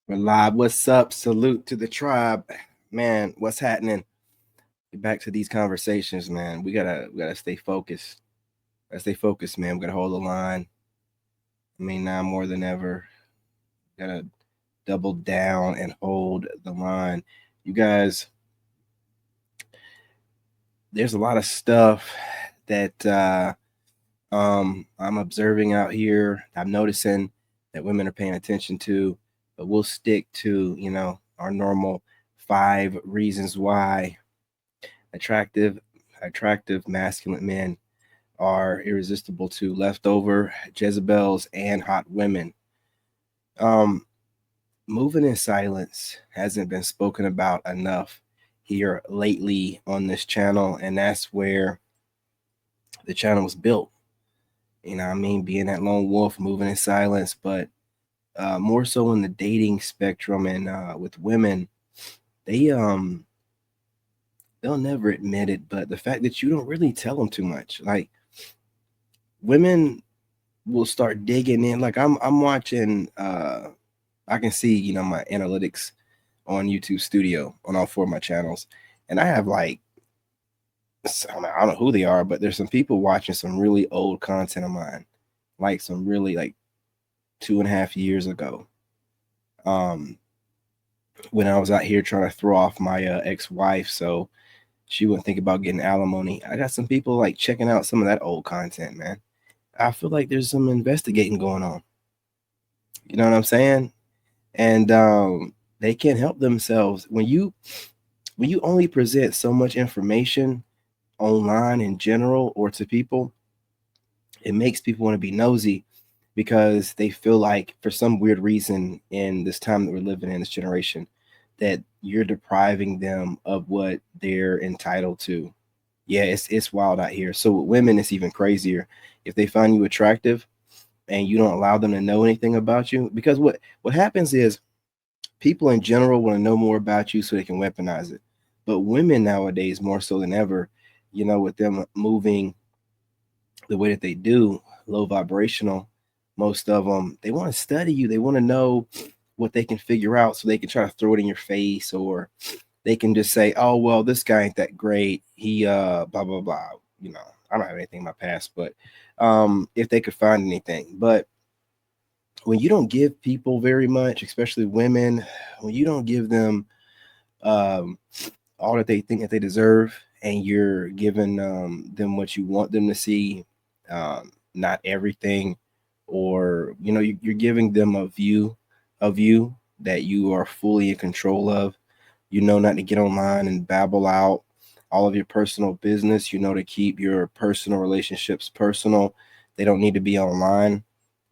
We're live. What's up? Salute to the tribe. Man, what's happening? Get back to these conversations, man. We gotta stay focused. Gotta stay focused, man. We gotta hold the line. I mean, now more than ever. Gotta double down and hold the line. You guys, there's a lot of stuff that I'm observing out here. I'm noticing that women are paying attention to, but we'll stick to, our normal 5 reasons why attractive attractive masculine men are irresistible to leftover Jezebels and hot women. Um, moving in silence hasn't been spoken about enough here lately on this channel, and that's where the channel was built. I mean, being that lone wolf, moving in silence, but more so in the dating spectrum and with women, they they'll never admit it, but the fact that you don't really tell them too much, like women will start digging in. Like I'm watching I can see, my analytics on YouTube Studio on all 4 of my channels. And I have like I don't know who they are, but there's some people watching some really old content of mine, like some really like 2.5 years ago. Um when I was out here trying to throw off my ex-wife so she wouldn't think about getting alimony. I got some people like checking out some of that old content, man. I feel like there's some investigating going on. You know what I'm saying? And they can't help themselves when you only present so much information online in general or to people. It makes people want to be nosy because they feel like for some weird reason in this time that we're living in, this generation, that you're depriving them of what they're entitled to. Yeah, it's wild out here. So with women, it's even crazier. If they find you attractive and you don't allow them to know anything about you, because what happens is people in general want to know more about you so they can weaponize it. But women nowadays, more so than ever, with them moving the way that they do, low vibrational, most of them, they want to study you. They want to know what they can figure out so they can try to throw it in your face, or they can just say, oh, well, this guy ain't that great. He, blah, blah, blah. I don't have anything in my past, but if they could find anything. But when you don't give people very much, especially women, when you don't give them um, all that they think that they deserve, and you're giving them what you want them to see, not everything, or you're giving them a view of you that you are fully in control of. Not to get online and babble out all of your personal business. To keep your personal relationships personal. They don't need to be online.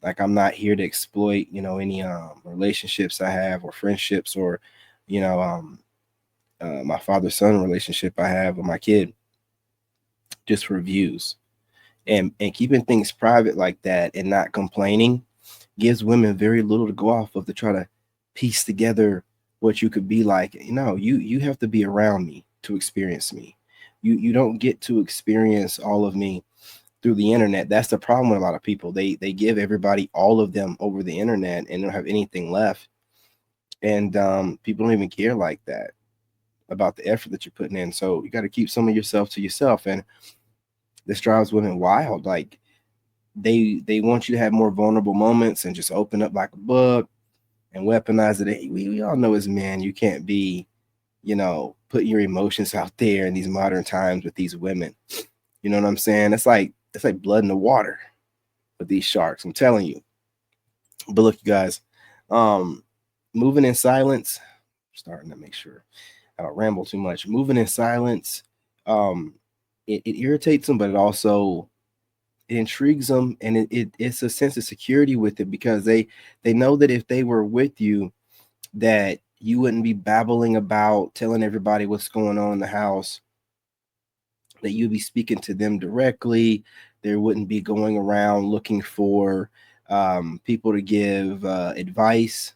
Like, I'm not here to exploit any relationships I have, or friendships, or you know um my father son relationship I have with my kid, just for views. And keeping things private like that and not complaining gives women very little to go off of to try to piece together what you could be like. You have to be around me to experience me. You don't get to experience all of me through the internet. That's the problem with a lot of people. They give everybody all of them over the internet and don't have anything left. And people don't even care like that about the effort that you're putting in. So you got to keep some of yourself to yourself. And this drives women wild. Like, they want you to have more vulnerable moments and just open up like a book and weaponize it. We all know as men, you can't be, putting your emotions out there in these modern times with these women. You know what I'm saying? It's like blood in the water with these sharks. I'm telling you. But look, you guys, um, moving in silence. Starting to make sure I don't ramble too much. Moving in silence, um, it irritates them, but it intrigues them, and it's a sense of security with it, because they know that if they were with you, that you wouldn't be babbling about telling everybody what's going on in the house, that you'd be speaking to them directly. There wouldn't be going around looking for people to give advice,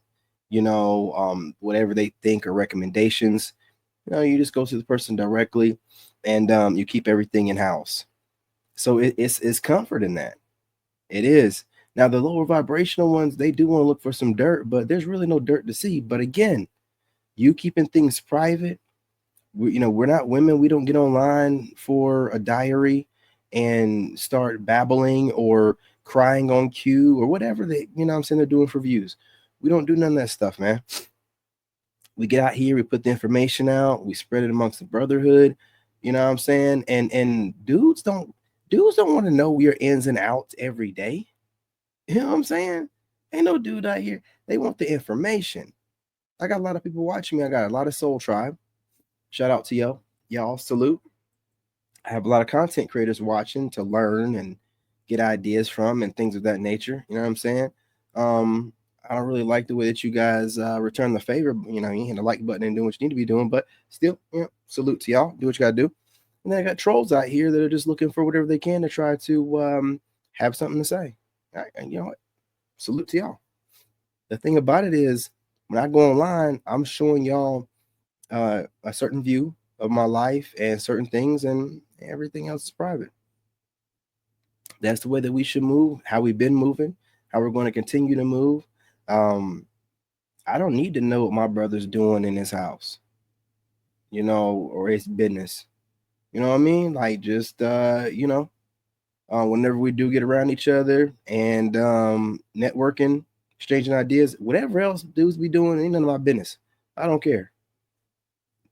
whatever they think, or recommendations. You just go to the person directly, and you keep everything in house. So it's comfort in that. It is. Now, the lower vibrational ones, they do want to look for some dirt, but there's really no dirt to see. But again, you keeping things private, we're not women. We don't get online for a diary and start babbling or crying on cue or whatever they, I'm saying, they're doing for views. We don't do none of that stuff, man. We get out here, we put the information out, we spread it amongst the brotherhood, you know what I'm saying? And dudes don't want to know your ins and outs every day. You know what I'm saying? Ain't no dude out here. They want the information. I got a lot of people watching me. I got a lot of Soul Tribe. Shout out to y'all. Salute. I have a lot of content creators watching to learn and get ideas from and things of that nature. You know what I'm saying? I don't really like the way that you guys return the favor. You hit the like button and doing what you need to be doing, but still, salute to y'all. Do what you gotta do. And then I got trolls out here that are just looking for whatever they can to try to have something to say. And you know what? Salute to y'all. The thing about it is, when I go online, I'm showing y'all a certain view of my life and certain things, and everything else is private. That's the way that we should move, how we've been moving, how we're going to continue to move. I don't need to know what my brother's doing in his house, or his business. You know what I mean? Like, just, whenever we do get around each other and networking, exchanging ideas, whatever else dudes be doing, ain't none of my business. I don't care.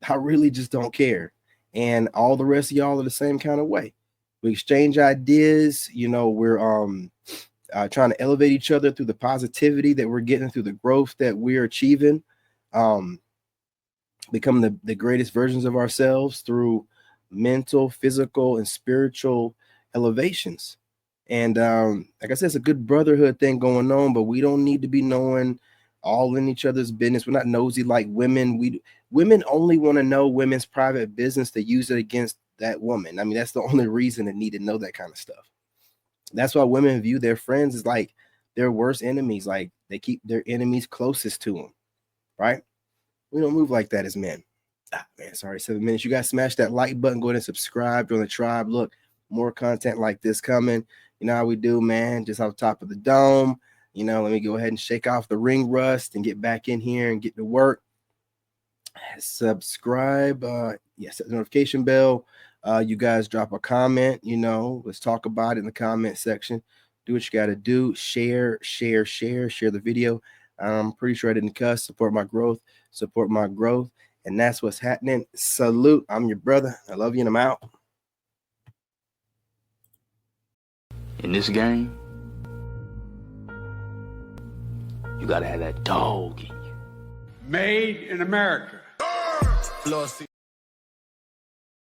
I really just don't care. And all the rest of y'all are the same kind of way. We exchange ideas. We're trying to elevate each other through the positivity that we're getting, through the growth that we're achieving, become the greatest versions of ourselves through mental, physical, and spiritual elevations. And like I said, it's a good brotherhood thing going on, but we don't need to be knowing all in each other's business. We're not nosy like women. Women only want to know women's private business to use it against that woman. I mean, that's the only reason they need to know that kind of stuff. That's why women view their friends as like their worst enemies. Like, they keep their enemies closest to them, right? We don't move like that as men. Man, sorry, 7 minutes. You guys smash that like button, go ahead and subscribe, join the tribe. Look, more content like this coming. You know how we do, man. Just off the top of the dome. Let me go ahead and shake off the ring rust and get back in here and get to work. Subscribe, set the notification bell. You guys drop a comment, let's talk about it in the comment section. Do what you got to do. Share the video. I'm pretty sure I didn't cuss. Support my growth. And that's what's happening. Salute. I'm your brother. I love you, and I'm out. In this game, you gotta have that dog in you. Made in America.